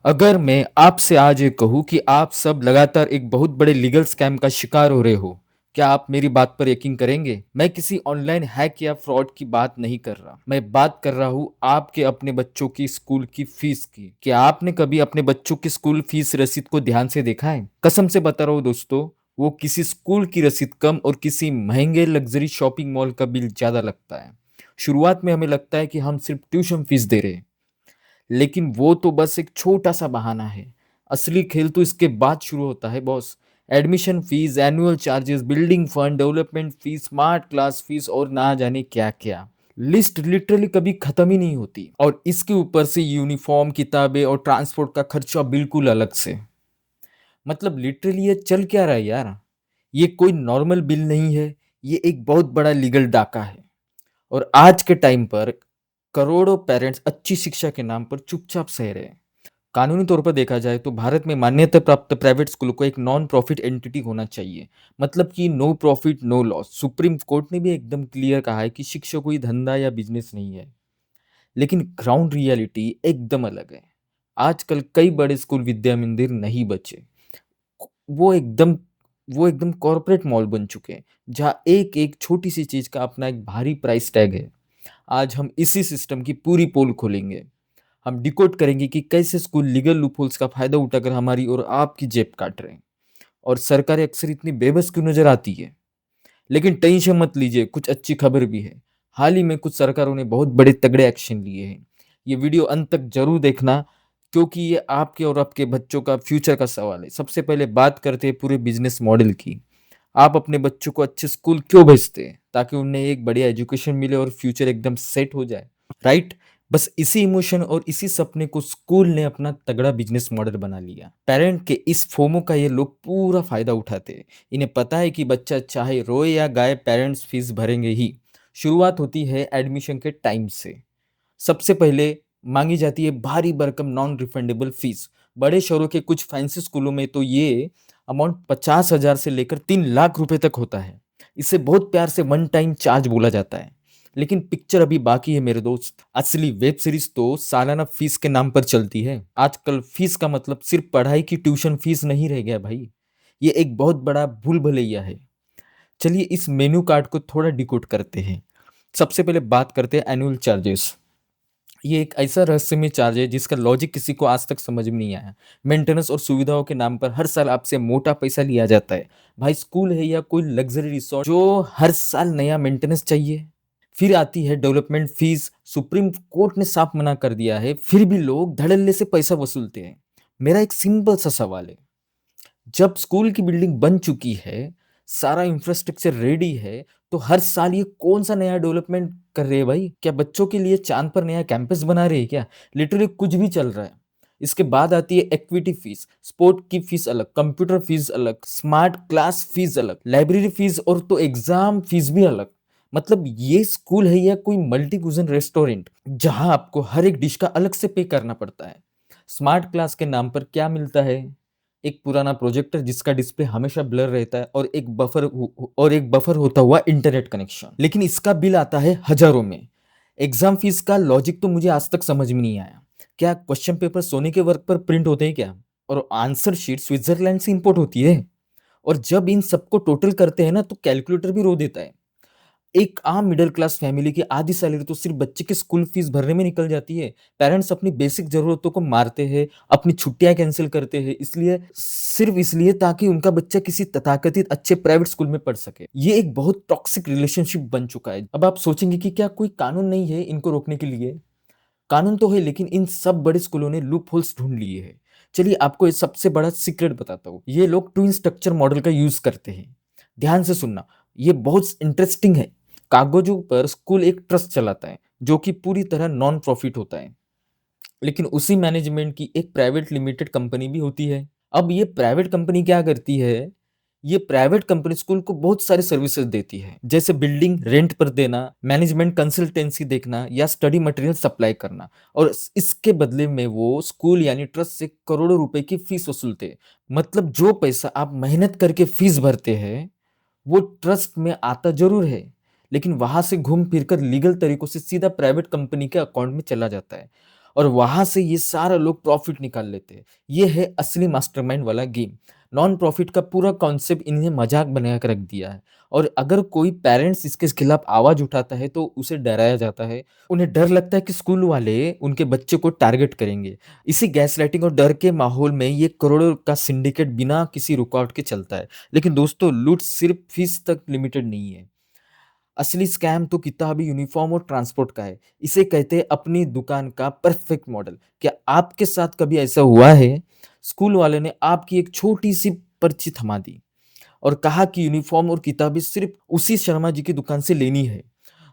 अगर मैं आपसे आज ये कहूँ कि आप सब लगातार एक बहुत बड़े लीगल स्कैम का शिकार हो रहे हो, क्या आप मेरी बात पर यकीन करेंगे? मैं किसी ऑनलाइन हैक या फ्रॉड की बात नहीं कर रहा। मैं बात कर रहा हूँ आपके अपने बच्चों की स्कूल की फीस की। क्या आपने कभी अपने बच्चों की स्कूल फीस रसीद को ध्यान से देखा है? कसम से बता रहा हूँ दोस्तों, वो किसी स्कूल की रसीद कम और किसी महंगे लग्जरी शॉपिंग मॉल का बिल ज्यादा लगता है। शुरुआत में हमें लगता है कि हम सिर्फ ट्यूशन फीस दे रहे हैं, लेकिन वो तो बस एक छोटा-सा बहाना है। असली खेल तो इसके बाद शुरू होता है boss. Admission fees, annual charges, building fund, development fees, smart class fees और ना जाने क्या-क्या। लिस्ट लिटरली कभी खत्म ही नहीं होती। और इसके ऊपर से यूनिफॉर्म, किताबें और ट्रांसपोर्ट का खर्चा बिल्कुल अलग से। मतलब लिटरली ये चल क्या रहा है यार? ये कोई नॉर्मल बिल नहीं है, ये एक बहुत बड़ा लीगल डाका है। और आज के टाइम पर करोड़ों पेरेंट्स अच्छी शिक्षा के नाम पर चुपचाप सह रहे हैं। कानूनी तौर पर देखा जाए तो भारत में मान्यता प्राप्त प्राइवेट स्कूलों को एक नॉन प्रॉफिट एंटिटी होना चाहिए। मतलब कि no profit no loss. Supreme court ने भी एकदम क्लियर कहा है कि शिक्षा कोई धंधा या बिजनेस नहीं है। लेकिन ग्राउंड रियलिटी एकदम अलग है। आजकल कई बड़े स्कूल विद्या मंदिर नहीं बचे। वो एकदम वो एकदम कॉर्पोरेट मॉल बन चुके हैं, जहाँ एक-एक छोटी-सी चीज़ का अपना एक भारी प्राइस टैग है। आज हम इसी सिस्टम की पूरी पोल खोलेंगे। हम डिकोड करेंगे कि कैसे स्कूल लीगल लूपहोल्स का फायदा उठाकर हमारी और आपकी जेब काट रहे हैं। और सरकारें अक्सर इतनी बेबस क्यों नजर आती है? लेकिन टेंशन मत लीजिए, कुछ अच्छी खबर भी है। हाल ही में कुछ सरकारों ने बहुत बड़े तगड़े एक्शन लिए हैं। ये वीडियो अंत तक जरूर देखना, क्योंकि ये आपके और आपके बच्चों का फ्यूचर का सवाल है। सबसे पहले बात करते हैं पूरे बिजनेस मॉडल की। आप अपने बच्चों को अच्छे स्कूल क्यों भेजते हैं? ताकि उन्हें एक बढ़िया एजुकेशन मिले और फ्यूचर एकदम सेट हो जाए, राइट? बस इसी इमोशन और इसी सपने को स्कूल ने अपना तगड़ा बिजनेस मॉडल बना लिया। पेरेंट के इस फोमो का ये लोग पूरा फायदा उठाते हैं। इन्हें पता है कि बच्चा चाहे रोए या गाए, पेरेंट्स फीस भरेंगे ही। शुरुआत होती है एडमिशन के टाइम से। सबसे पहले मांगी जाती है भारी भरकम नॉन रिफंडेबल फीस। बड़े शहरों के कुछ फैंसी स्कूलों में तो ये अमाउंट 50,000 से लेकर 3 लाख रुपए तक होता है। इसे बहुत प्यार से वन टाइम चार्ज बोला जाता है। लेकिन पिक्चर अभी बाकी है मेरे दोस्त। असली वेब सीरीज तो सालाना फीस के नाम पर चलती है। आजकल फीस का मतलब सिर्फ पढ़ाई की ट्यूशन फीस नहीं रह गया भाई। ये एक बहुत बड़ा भूल भुलैया है। चलिए इस मेन्यू कार्ड को थोड़ा डिकोड करते हैं। सबसे पहले बात करते हैं एनुअल चार्जेस। ये एक ऐसा रहस्यमय चार्ज है जिसका लॉजिक किसी को आज तक समझ में नहीं आया। मेंटेनेंस और सुविधाओं के नाम पर हर साल आपसे मोटा पैसा लिया जाता है। भाई स्कूल है या कोई लग्जरी रिसोर्ट जो हर साल नया मेंटेनेंस चाहिए? फिर आती है डेवलपमेंट फीस। सुप्रीम कोर्ट ने साफ मना कर दिया है, फिर भी लोग धड़ल्ले से पैसा वसूलते हैं। मेरा एक सिंपल सा सवाल है, जब स्कूल की बिल्डिंग बन चुकी है, सारा इंफ्रास्ट्रक्चर रेडी है, तो हर साल ये कौन-सा नया डेवलपमेंट कर रहे हैं भाई? क्या बच्चों के लिए चाँद पर नया कैंपस बना रहे हैं क्या? लिटरली कुछ भी चल रहा है। इसके बाद आती है एक्टिविटी फीस, स्पोर्ट की फीस अलग, कंप्यूटर फीस अलग, स्मार्ट क्लास फीस अलग, लाइब्रेरी फीस और तो एग्ज़ाम फीस भी अलग। मतलब ये स्कूल है या कोई मल्टी कुज़िन रेस्टोरेंट, जहाँ आपको हर एक डिश का अलग से पे करना पड़ता है। स्मार्ट क्लास के नाम पर क्या मिलता है? एक पुराना प्रोजेक्टर जिसका डिस्प्ले हमेशा ब्लर रहता है और एक बफर होता हुआ इंटरनेट कनेक्शन। लेकिन इसका बिल आता है हजारों में। एग्जाम फीस का लॉजिक तो मुझे आज तक समझ में नहीं आया। क्या क्वेश्चन पेपर सोने के वर्क पर प्रिंट होते हैं क्या? और आंसर शीट स्विट्जरलैंड से इंपोर्ट होती है? और जब इन सबको टोटल करते हैं ना, तो कैलकुलेटर भी रो देता है। एक आम मिडिल क्लास फैमिली की आधी सैलरी तो सिर्फ बच्चे की स्कूल फीस भरने में निकल जाती है। पेरेंट्स अपनी बेसिक ज़रूरतों को मारते हैं, अपनी छुट्टियाँ कैंसल करते हैं, इसलिए सिर्फ इसलिए ताकि उनका बच्चा किसी तथाकथित अच्छे प्राइवेट स्कूल में पढ़ सके। ये एक बहुत टॉक्सिक रिलेशनशिप बन चुका है। अब आप सोचेंगे कि क्या कोई कानून नहीं है इनको रोकने के लिए? कानून तो है, लेकिन इन सब बड़े स्कूलों ने लूप होल्स ढूँढ लिए हैं। चलिए आपको ये सबसे बड़ा सीक्रेट बताता हूँ। ये लोग ट्विन स्ट्रक्चर मॉडल का यूज़ करते हैं। ध्यान से सुनना, ये बहुत इंटरेस्टिंग है। कागज़ों पर स्कूल एक ट्रस्ट चलाता है, जो कि पूरी तरह नॉन प्रॉफिट होता है। लेकिन उसी मैनेजमेंट की एक प्राइवेट लिमिटेड कंपनी भी होती है। अब ये प्राइवेट कंपनी क्या करती है? ये प्राइवेट कंपनी स्कूल को बहुत सारे सर्विसेज देती है, जैसे बिल्डिंग रेंट पर देना, मैनेजमेंट कंसल्टेंसी देखना या स्टडी मटेरियल सप्लाई करना। और इसके बदले में वो स्कूल यानी ट्रस्ट से करोड़ों रुपए की फीस वसूलते हैं। मतलब जो पैसा आप मेहनत करके फीस भरते हैं, वो ट्रस्ट में आता ज़रूर है, लेकिन वहाँ से घूम फिर कर लीगल तरीकों से सीधा प्राइवेट कंपनी के अकाउंट में चला जाता है। और वहां से ये सारा लोग प्रॉफिट निकाल लेते हैं। ये है असली मास्टरमाइंड वाला गेम। नॉन प्रॉफिट का पूरा कॉन्सेप्ट इन्हें मजाक बना कर रख दिया है। और अगर कोई पेरेंट्स इसके खिलाफ आवाज उठाता है तो उसे डराया जाता है। उन्हें डर लगता है कि स्कूल वाले उनके बच्चे को टारगेट करेंगे। इसी गैसलाइटिंग और डर के माहौल में ये करोड़ों का सिंडिकेट बिना किसी रुकावट के चलता है। लेकिन दोस्तों, लूट सिर्फ फीस तक लिमिटेड नहीं है। असली स्कैम तो किताबी, यूनिफॉर्म और ट्रांसपोर्ट का है। इसे कहते हैं अपनी दुकान का परफेक्ट मॉडल। क्या आपके साथ कभी ऐसा हुआ है? स्कूल वाले ने आपकी एक छोटी सी पर्ची थमा दी और कहा कि यूनिफॉर्म और किताबें सिर्फ उसी शर्मा जी की दुकान से लेनी है।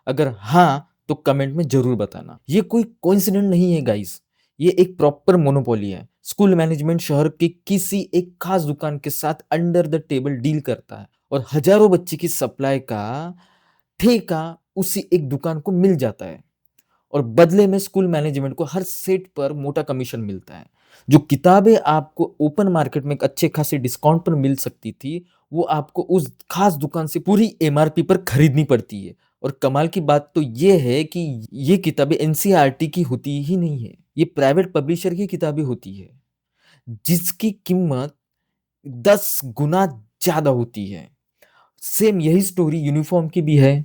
अगर हाँ, तो कमेंट में जरूर बताना। ये कोई कोइंसिडेंट नहीं है गाइस, ये एक प्रॉपर मोनोपोली है। स्कूल मैनेजमेंट शहर के किसी एक खास दुकान के साथ अंडर द टेबल डील करता है और हजारों बच्चे की सप्लाई का ठेका उसी एक दुकान को मिल जाता है। और बदले में स्कूल मैनेजमेंट को हर सेट पर मोटा कमीशन मिलता है। जो किताबें आपको ओपन मार्केट में एक अच्छे खासे डिस्काउंट पर मिल सकती थी, वो आपको उस खास दुकान से पूरी एमआरपी पर खरीदनी पड़ती है। और कमाल की बात तो ये है कि ये किताबें एनसीईआरटी की होती ही नहीं है, ये प्राइवेट पब्लिशर की किताबें होती है, जिसकी कीमत 10 गुना ज्यादा होती है। सेम यही स्टोरी यूनिफॉर्म की भी है।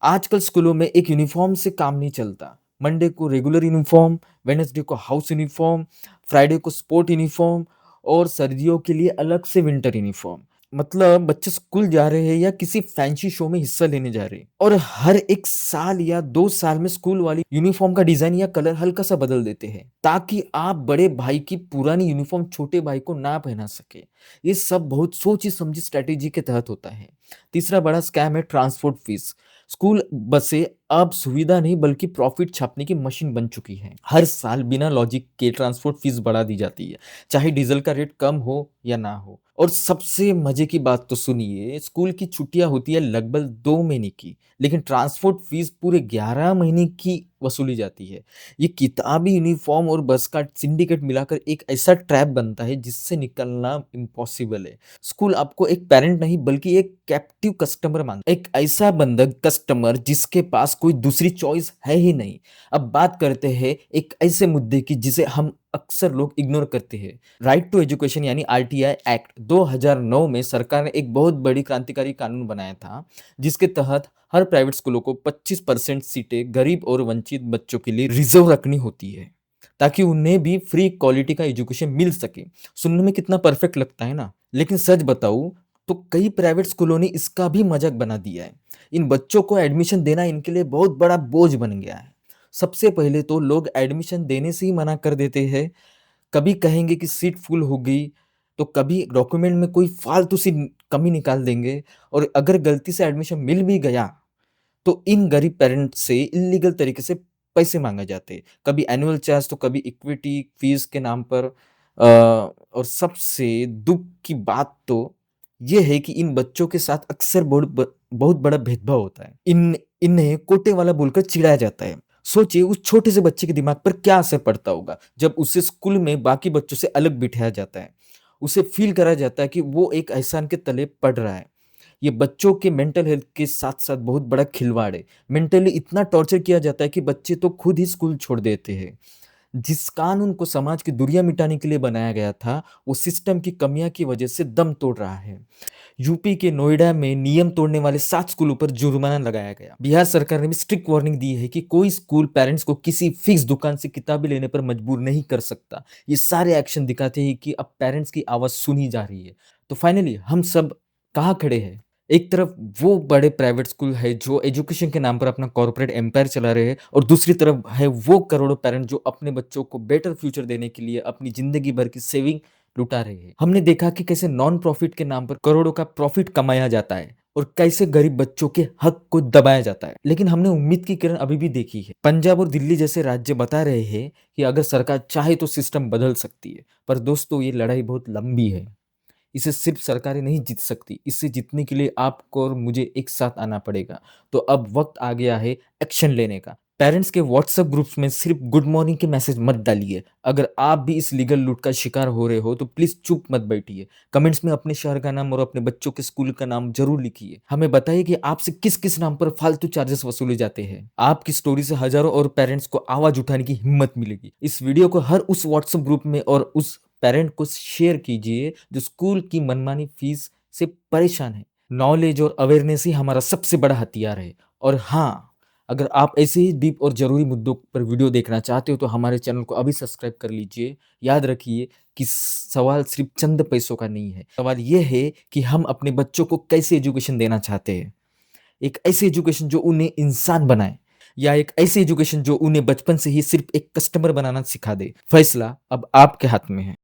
आजकल स्कूलों में एक यूनिफॉर्म से काम नहीं चलता। मंडे को रेगुलर यूनिफॉर्म, वेडनेसडे को हाउस यूनिफॉर्म, फ्राइडे को स्पोर्ट यूनिफॉर्म और सर्दियों के लिए अलग से विंटर यूनिफॉर्म। मतलब बच्चे स्कूल जा रहे हैं या किसी फैंसी शो में हिस्सा लेने जा रहे हैं। और हर एक साल या 2 साल में स्कूल वाली यूनिफॉर्म का डिजाइन या कलर हल्का सा बदल देते हैं ताकि आप बड़े भाई की पुरानी यूनिफॉर्म छोटे भाई को ना पहना सके। ये सब बहुत सोची समझी स्ट्रेटेजी के तहत होता है। तीसरा बड़ा स्कैम है ट्रांसपोर्ट फीस। स्कूल बसें अब सुविधा नहीं बल्कि प्रॉफिट छापने की मशीन बन चुकी है। हर साल बिना लॉजिक के ट्रांसपोर्ट फीस बढ़ा दी जाती है, चाहे डीजल का रेट कम हो या ना हो। और सबसे मजे की बात तो सुनिए, स्कूल की छुट्टियां होती है लगभग 2 महीने की, लेकिन ट्रांसपोर्ट फीस पूरे 11 महीने की वसूली जाती है। ये किताबी, यूनिफॉर्म और बस का सिंडिकेट मिलाकर एक ऐसा ट्रैप बनता है जिससे निकलना इम्पॉसिबल है। स्कूल आपको एक पेरेंट नहीं बल्कि एक कैप्टिव कस्टमर मांगता है, एक ऐसा बंधक कस्टमर जिसके पास कोई दूसरी चॉइस है ही नहीं। अब बात करते हैं एक ऐसे मुद्दे की जिसे हम अक्सर लोग इग्नोर करते हैं। राइट टू एजुकेशन यानी आरटीआई एक्ट 2009 में सरकार ने एक बहुत बड़ी क्रांतिकारी कानून बनाया था, जिसके तहत हर प्राइवेट स्कूलों को 25% सीटें गरीब और वंचित बच्चों के लिए रिजर्व रखनी होती है, ताकि उन्हें भी फ्री क्वालिटी का एजुकेशन मिल सके। सुनने में कितना परफेक्ट लगता है ना? लेकिन सच बताऊं तो कई प्राइवेट स्कूलों ने इसका भी मजाक बना दिया है। इन बच्चों को एडमिशन देना इनके लिए बहुत बड़ा बोझ बन गया है। सबसे पहले तो लोग एडमिशन देने से ही मना कर देते हैं। कभी कहेंगे कि सीट फुल हो गई, तो कभी डॉक्यूमेंट में कोई फालतू सी कमी निकाल देंगे। और अगर गलती से एडमिशन मिल भी गया तो इन गरीब पेरेंट्स से इलीगल तरीके से पैसे मांगे जाते हैं, कभी एनुअल चार्ज तो कभी इक्विटी फीस के नाम पर। और सबसे दुख की बात तो ये है कि इन बच्चों के साथ अक्सर बहुत बड़ा भेदभाव होता है। इन्हें कोटे वाला बोलकर चिढ़ाया जाता है। सोचिए उस छोटे से बच्चे के दिमाग पर क्या असर पड़ता होगा जब उसे स्कूल में बाकी बच्चों से अलग बिठाया जाता है। उसे फील कराया जाता है कि वो एक एहसान के तले पड़ रहा है। ये बच्चों के मेंटल हेल्थ के साथ-साथ बहुत बड़ा खिलवाड़ है। मेंटली इतना टॉर्चर किया जाता है कि बच्चे तो खुद ही स्कूल छोड़ देते हैं। जिस कानून को समाज की दूरियां मिटाने के लिए बनाया गया था, वो सिस्टम की कमियां की वजह से दम तोड़ रहा है। यूपी के नोएडा में नियम तोड़ने वाले 7 स्कूलों पर जुर्माना लगाया गया। बिहार सरकार ने भी स्ट्रिक्ट वार्निंग दी है कि कोई स्कूल पेरेंट्स को किसी फिक्स दुकान से किताबें लेने पर मजबूर नहीं कर सकता। ये सारे एक्शन दिखाते हैं कि अब पेरेंट्स की आवाज सुनी जा रही है। तो फाइनली हम सब कहाँ खड़े हैं? एक तरफ वो बड़े प्राइवेट स्कूल है जो एजुकेशन के नाम पर अपना कॉर्पोरेट एम्पायर चला रहे हैं, और दूसरी तरफ है वो करोड़ों पेरेंट जो अपने बच्चों को बेटर फ्यूचर देने के लिए अपनी जिंदगी भर की सेविंग लुटा रहे हैं। हमने देखा कि कैसे नॉन प्रॉफिट के नाम पर करोड़ों का प्रॉफिट कमाया जाता है और कैसे गरीब बच्चों के हक को दबाया जाता है। लेकिन हमने उम्मीद की किरण अभी भी देखी है। पंजाब और दिल्ली जैसे राज्य बता रहे हैं कि अगर सरकार चाहे तो सिस्टम बदल सकती है। पर दोस्तों, ये लड़ाई बहुत लंबी है। इसे सिर्फ सरकारें नहीं जीत सकती, इसे जीतने के लिए आपको और मुझे एक साथ आना पड़ेगा। तो अब वक्त आ गया है एक्शन लेने का। पेरेंट्स के व्हाट्सएप ग्रुप्स में सिर्फ गुड मॉर्निंग के मैसेज मत डालिए। अगर आप भी इस लीगल लूट का शिकार हो रहे हो तो प्लीज चुप मत बैठिए। कमेंट्स में अपने शहर का नाम और अपने बच्चों के स्कूल का नाम जरूर लिखिए। हमें बताइए कि आपसे किस किस नाम पर फालतू चार्जेस वसूले जाते हैं। आपकी स्टोरी से हजारों और पेरेंट्स को आवाज उठाने की हिम्मत मिलेगी। इस वीडियो को हर उस व्हाट्सएप ग्रुप में और उस पेरेंट को शेयर कीजिए जो स्कूल की मनमानी फीस से परेशान है। नॉलेज और अवेयरनेस ही हमारा सबसे बड़ा हथियार है। और हाँ, अगर आप ऐसे ही डीप और ज़रूरी मुद्दों पर वीडियो देखना चाहते हो तो हमारे चैनल को अभी सब्सक्राइब कर लीजिए। याद रखिए कि सवाल सिर्फ चंद पैसों का नहीं है। सवाल ये है कि हम अपने बच्चों को कैसे एजुकेशन देना चाहते हैं। एक ऐसी एजुकेशन जो उन्हें इंसान बनाए, या एक ऐसी एजुकेशन जो उन्हें बचपन से ही सिर्फ एक कस्टमर बनाना सिखा दे। फैसला अब आपके हाथ में है।